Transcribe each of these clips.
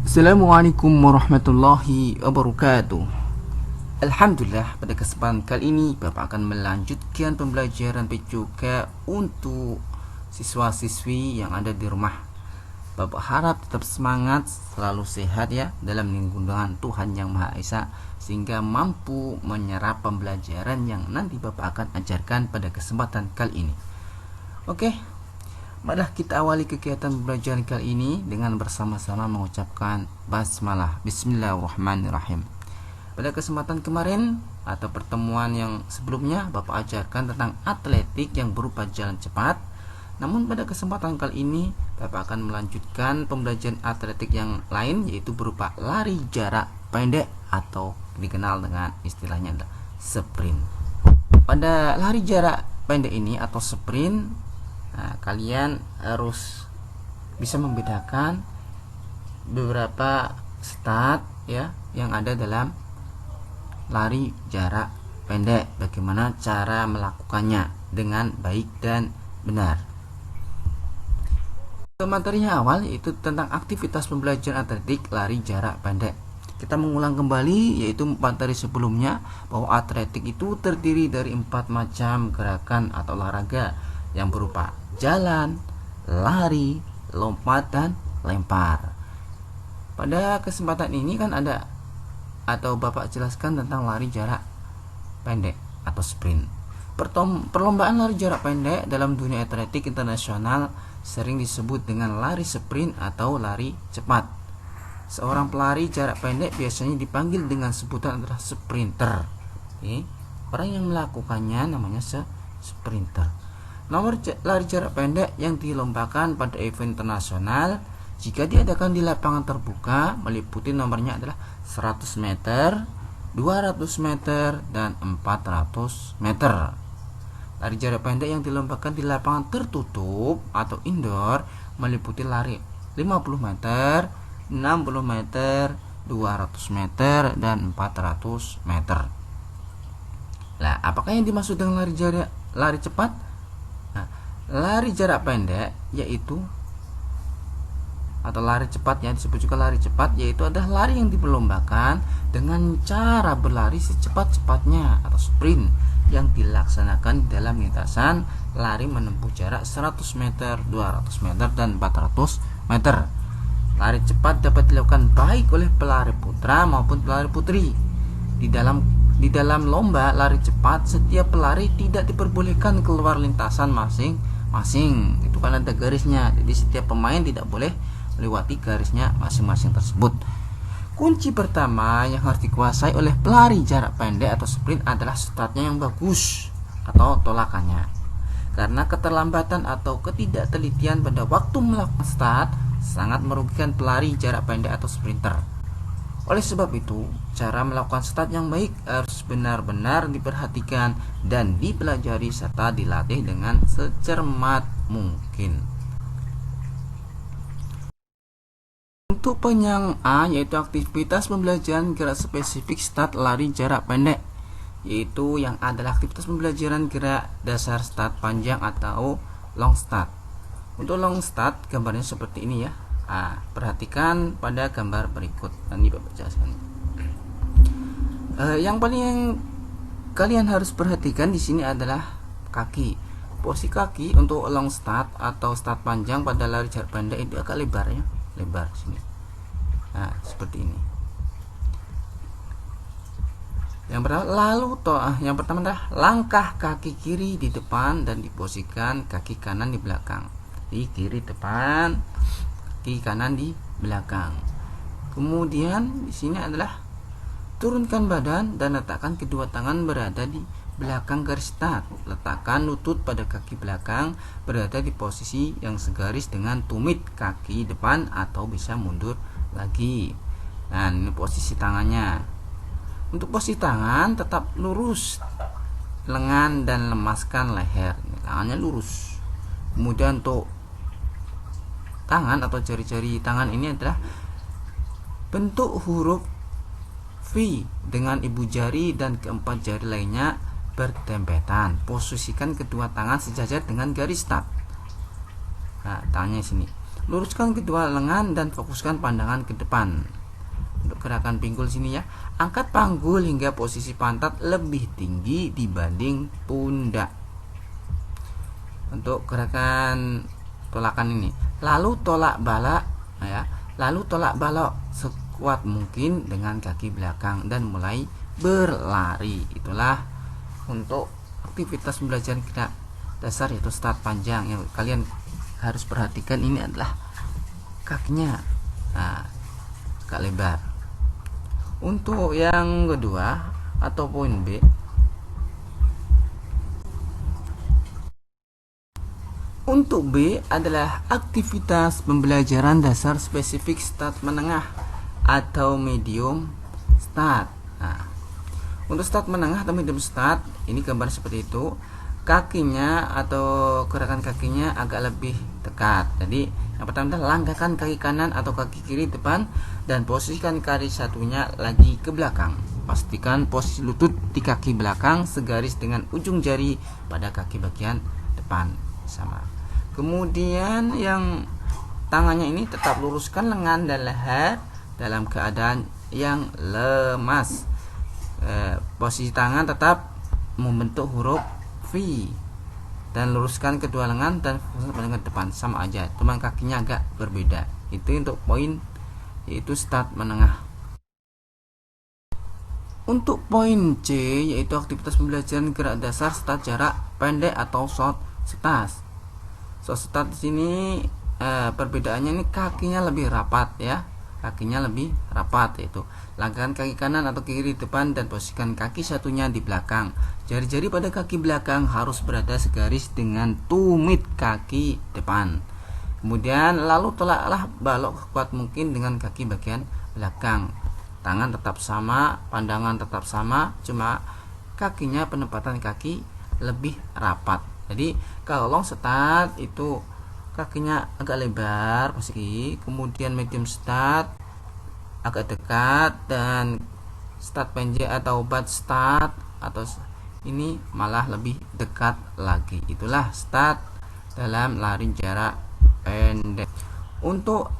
Assalamualaikum warahmatullahi wabarakatuh. Alhamdulillah, pada kesempatan kali ini Bapak akan melanjutkan pembelajaran PJOK untuk siswa-siswi yang ada di rumah. Bapak harap tetap semangat, selalu sehat ya dalam lindungan Tuhan Yang Maha Esa, sehingga mampu menyerap pembelajaran yang nanti Bapak akan ajarkan pada kesempatan kali ini. Oke, marilah kita awali kegiatan pembelajaran kali ini dengan bersama-sama mengucapkan basmalah. Bismillahirrahmanirrahim. Pada kesempatan kemarin atau pertemuan yang sebelumnya Bapak ajarkan tentang atletik yang berupa jalan cepat. Namun pada kesempatan kali ini Bapak akan melanjutkan pembelajaran atletik yang lain, yaitu berupa lari jarak pendek atau dikenal dengan istilahnya adalah sprint. Pada lari jarak pendek ini atau sprint, kalian harus bisa membedakan beberapa start ya yang ada dalam lari jarak pendek, bagaimana cara melakukannya dengan baik dan benar. Materinya awal yaitu tentang aktivitas pembelajaran atletik lari jarak pendek. Kita mengulang kembali yaitu materi sebelumnya bahwa atletik itu terdiri dari 4 macam gerakan atau olahraga yang berupa jalan, lari, lompat, dan lempar. Pada kesempatan ini kan ada atau Bapak jelaskan tentang lari jarak pendek atau sprint. Perlombaan lari jarak pendek dalam dunia atletik internasional sering disebut dengan lari sprint atau lari cepat. Seorang pelari jarak pendek biasanya dipanggil dengan sebutan adalah sprinter. Orang yang melakukannya namanya sprinter. Nomor lari jarak pendek yang dilombakan pada event internasional jika diadakan di lapangan terbuka meliputi nomornya adalah 100 meter, 200 meter, dan 400 meter. Lari jarak pendek yang dilombakan di lapangan tertutup atau indoor meliputi lari 50 meter, 60 meter, 200 meter, dan 400 meter. Nah, apakah yang dimaksud dengan lari cepat? Lari jarak pendek yaitu atau lari cepat yang disebut juga lari cepat yaitu adalah lari yang diperlombakan dengan cara berlari secepat-cepatnya atau sprint yang dilaksanakan dalam lintasan lari menempuh jarak 100 meter, 200 meter, dan 400 meter. Lari cepat dapat dilakukan baik oleh pelari putra maupun pelari putri. Di dalam lomba lari cepat, setiap pelari tidak diperbolehkan keluar lintasan masing-masing. Itu kan ada garisnya, jadi setiap pemain tidak boleh melewati garisnya masing-masing tersebut. Kunci pertama yang harus dikuasai oleh pelari jarak pendek atau sprint adalah startnya yang bagus atau tolakannya. Karena keterlambatan atau ketidaktelitian pada waktu melakukan start sangat merugikan pelari jarak pendek atau sprinter. Oleh sebab itu, cara melakukan start yang baik harus benar-benar diperhatikan dan dipelajari serta dilatih dengan secermat mungkin. Untuk penyang A yaitu aktivitas pembelajaran gerak spesifik start lari jarak pendek, yaitu yang adalah aktivitas pembelajaran gerak dasar start panjang atau long start. Untuk long start gambarnya seperti ini ya. Perhatikan pada gambar berikut. Nanti Bapak jelaskan. Yang paling kalian harus perhatikan di sini adalah kaki. Posisi kaki untuk long start atau start panjang pada lari jarak pendek itu agak lebar ya, lebar sini. Seperti ini. Yang pertama adalah langkah kaki kiri di depan dan diposisikan kaki kanan di belakang. Di kiri depan, kaki kanan di belakang. Kemudian di sini adalah turunkan badan dan letakkan kedua tangan berada di belakang garis start. Letakkan lutut pada kaki belakang berada di posisi yang segaris dengan tumit kaki depan atau bisa mundur lagi. Nah, ini posisi tangannya. Untuk posisi tangan tetap lurus lengan dan lemaskan leher. Tangannya lurus. Kemudian untuk tangan atau jari-jari tangan ini adalah bentuk huruf V dengan ibu jari dan keempat jari lainnya berdempetan. Posisikan kedua tangan sejajar dengan garis start. Tangannya sini. luruskan kedua lengan dan fokuskan pandangan ke depan. Untuk gerakan pinggul sini ya, angkat panggul hingga posisi pantat lebih tinggi dibanding pundak. Untuk gerakan tolakan ini, lalu tolak balak ya, lalu tolak balok sekuat mungkin dengan kaki belakang dan mulai berlari. Itulah untuk aktivitas pembelajaran gerak dasar yaitu start panjang. Yang kalian harus perhatikan ini adalah kakinya agak lebar. Untuk yang kedua atau poin B, untuk B adalah aktivitas pembelajaran dasar spesifik start menengah atau medium start. Untuk start menengah atau medium start, ini gambar seperti itu. Kakinya atau gerakan kakinya agak lebih dekat. Jadi yang pertama adalah langkahkan kaki kanan atau kaki kiri depan dan posisikan kaki satunya lagi ke belakang. Pastikan posisi lutut di kaki belakang segaris dengan ujung jari pada kaki bagian depan sama. Kemudian yang tangannya ini tetap luruskan lengan dan leher dalam keadaan yang lemas. Posisi tangan tetap membentuk huruf V dan luruskan kedua lengan dan fokus pada depan, sama aja, cuman kakinya agak berbeda. Itu untuk poin yaitu start menengah. Untuk poin C yaitu aktivitas pembelajaran gerak dasar start jarak pendek atau short start. Short start di sini perbedaannya ini kakinya lebih rapat ya. Kakinya lebih rapat, yaitu langkahkan kaki kanan atau kiri depan dan posisikan kaki satunya di belakang. Jari-jari pada kaki belakang harus berada segaris dengan tumit kaki depan. Kemudian lalu tolaklah balok sekuat mungkin dengan kaki bagian belakang. Tangan tetap sama, pandangan tetap sama, cuma kakinya penempatan kaki lebih rapat. Jadi kalau long start itu kakinya agak lebar posisi, kemudian medium start agak dekat, dan start pendek atau bad start atau ini malah lebih dekat lagi. Itulah start dalam lari jarak pendek. Untuk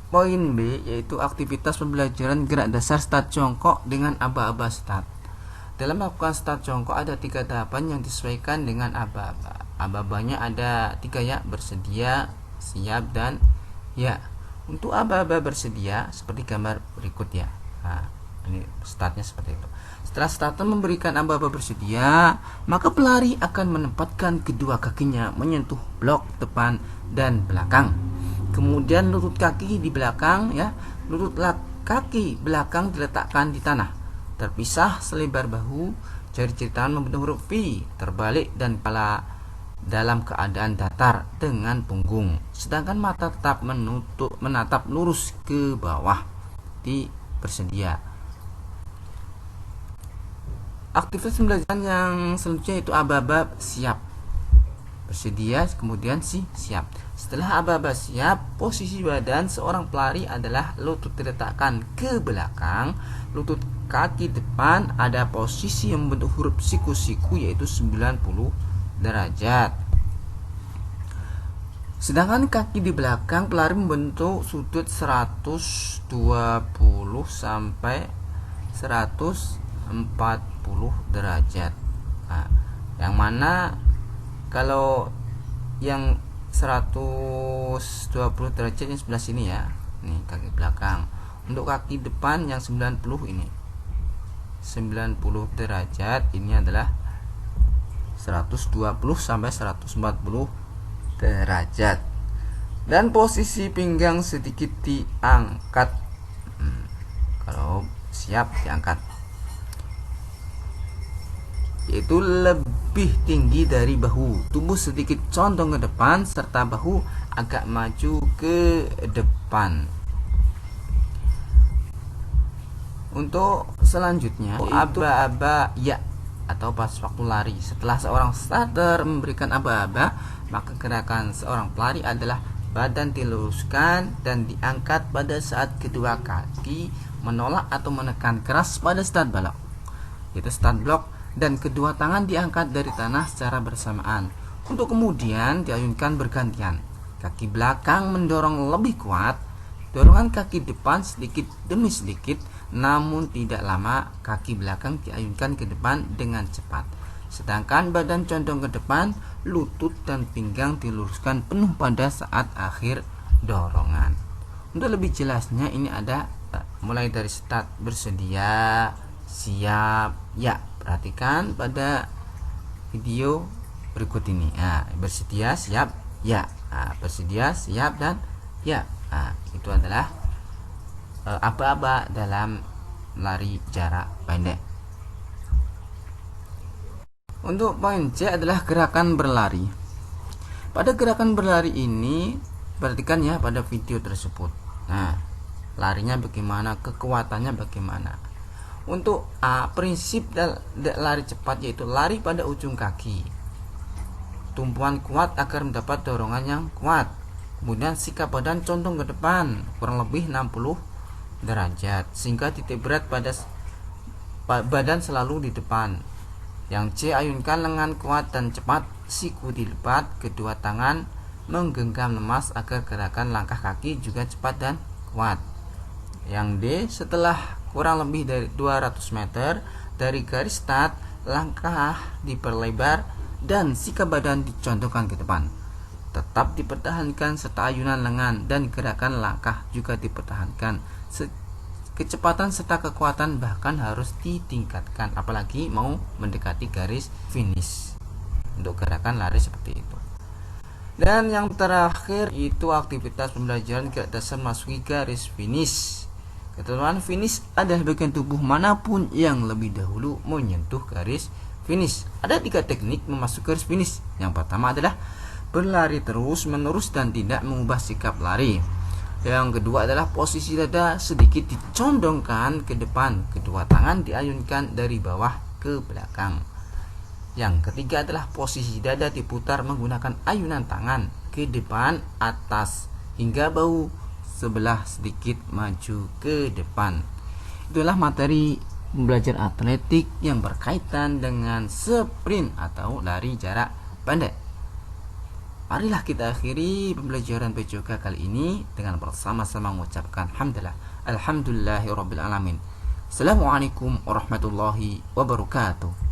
poin B yaitu aktivitas pembelajaran gerak dasar start jongkok dengan aba-aba start. Dalam melakukan start jongkok ada 3 tahapan yang disesuaikan dengan aba-aba. Aba-abanya ada 3 ya, bersedia, siap, dan ya. Untuk aba-aba bersedia seperti gambar berikut ya. Ini startnya seperti itu. Setelah starter memberikan aba-aba bersedia, maka pelari akan menempatkan kedua kakinya menyentuh blok depan dan belakang. Kemudian lutut kaki di belakang ya, lutut kaki belakang diletakkan di tanah, terpisah selebar bahu, jari-jari tangan membentuk huruf V, terbalik dan kepala dalam keadaan datar dengan punggung, sedangkan mata tetap menatap lurus ke bawah di bersedia. Aktivitas pembelajaran yang selanjutnya itu aba-aba siap. Bersedia kemudian siap. Setelah aba-aba siap, posisi badan seorang pelari adalah lutut diletakkan ke belakang, lutut kaki depan ada posisi yang membentuk huruf siku-siku yaitu 90 derajat. Sedangkan kaki di belakang pelari membentuk sudut 120 sampai 140 derajat. Yang mana kalau yang 120 derajatnya sebelah sini ya. Nih kaki belakang. Untuk kaki depan yang 90 ini. 90 derajat ini adalah 120 sampai 140 derajat. Dan posisi pinggang sedikit diangkat. Kalau siap diangkat. Yaitu lebih tinggi dari bahu. Tubuh sedikit condong ke depan serta bahu agak maju ke depan. Untuk selanjutnya aba-aba ya atau pas waktu lari. Setelah seorang starter memberikan aba-aba, maka gerakan seorang pelari adalah badan diluruskan dan diangkat pada saat kedua kaki menolak atau menekan keras pada start balok, yaitu start block, dan kedua tangan diangkat dari tanah secara bersamaan untuk kemudian diayunkan bergantian. kaki belakang mendorong lebih kuat, dorongan kaki depan sedikit demi sedikit, namun tidak lama kaki belakang diayunkan ke depan dengan cepat. Sedangkan badan condong ke depan, lutut dan pinggang diluruskan penuh pada saat akhir dorongan. Untuk lebih jelasnya ini ada mulai dari start bersedia, siap, ya. Perhatikan pada video berikut ini. Bersedia, siap, ya. Bersedia, siap, dan ya. Itu adalah aba-aba dalam lari jarak pendek. Untuk poin C adalah gerakan berlari. Pada gerakan berlari ini, perhatikan ya pada video tersebut. Nah, larinya bagaimana, kekuatannya bagaimana. Untuk prinsip lari cepat yaitu lari pada ujung kaki, tumpuan kuat agar mendapat dorongan yang kuat. Kemudian sikap badan condong ke depan kurang lebih 60 derajat sehingga titik berat pada badan selalu di depan. Yang C, ayunkan lengan kuat dan cepat, siku dilipat, kedua tangan menggenggam lemas agar gerakan langkah kaki juga cepat dan kuat. Yang D, setelah kurang lebih dari 200 meter dari garis start, langkah diperlebar dan sikap badan dicondongkan ke depan. Tetap dipertahankan serta ayunan lengan dan gerakan langkah juga dipertahankan. Kecepatan serta kekuatan bahkan harus ditingkatkan apalagi mau mendekati garis finish untuk gerakan lari seperti itu. Dan yang terakhir itu aktivitas pembelajaran gerakan dasar masuki garis finish. Ketentuan finish adalah bagian tubuh manapun yang lebih dahulu menyentuh garis finish. Ada 3 teknik memasuki garis finish. Yang pertama adalah berlari terus menerus dan tidak mengubah sikap lari. Yang kedua adalah posisi dada sedikit dicondongkan ke depan, kedua tangan diayunkan dari bawah ke belakang. Yang ketiga adalah posisi dada diputar menggunakan ayunan tangan ke depan atas hingga bahu sebelah sedikit maju ke depan. Itulah materi belajar atletik yang berkaitan dengan sprint atau lari jarak pendek. Marilah kita akhiri pembelajaran PJOK kali ini dengan bersama-sama mengucapkan hamdalah. Alhamdulillahirabbil alamin. Assalamualaikum warahmatullahi wabarakatuh.